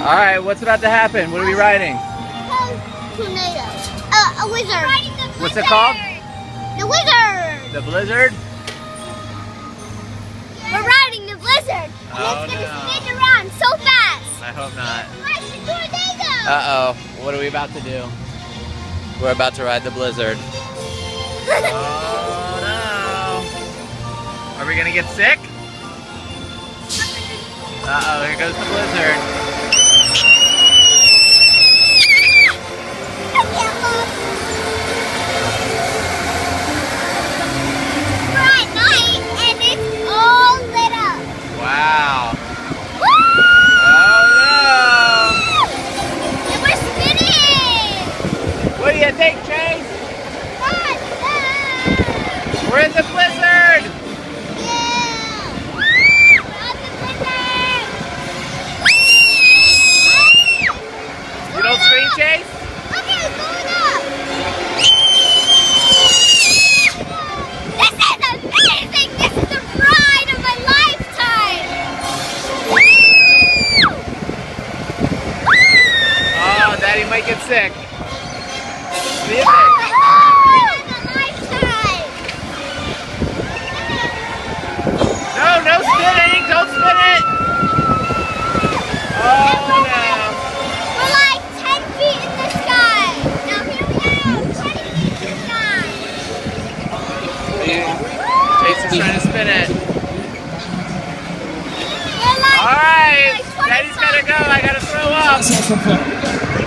All right, what's about to happen? What are we riding? Tornado. A wizard. What's it called? The wizard. The blizzard? We're riding the blizzard. Oh, and it's gonna spin around so fast. I hope not. Like the tornado. Uh-oh, what are we about to do? We're about to ride the blizzard. Oh no. Are we gonna get sick? Uh-oh, here goes the blizzard. Wow. Woo! Oh no! And we're spinning! What do you think, Chase? Fun! We're in the blizzard! Yeah! We're on the blizzard! You don't scream, Chase? Okay, it's going up! This is amazing! This is the ride of my lifetime! Oh, Daddy might get sick. What do you think? No, no spinning! Don't spin it! Oh no! We're like 10 feet in the sky. Now here we go, 20 feet in the sky. Jason's trying to spin it. We're like, All right, like 20 Daddy's gotta go. I gotta throw up.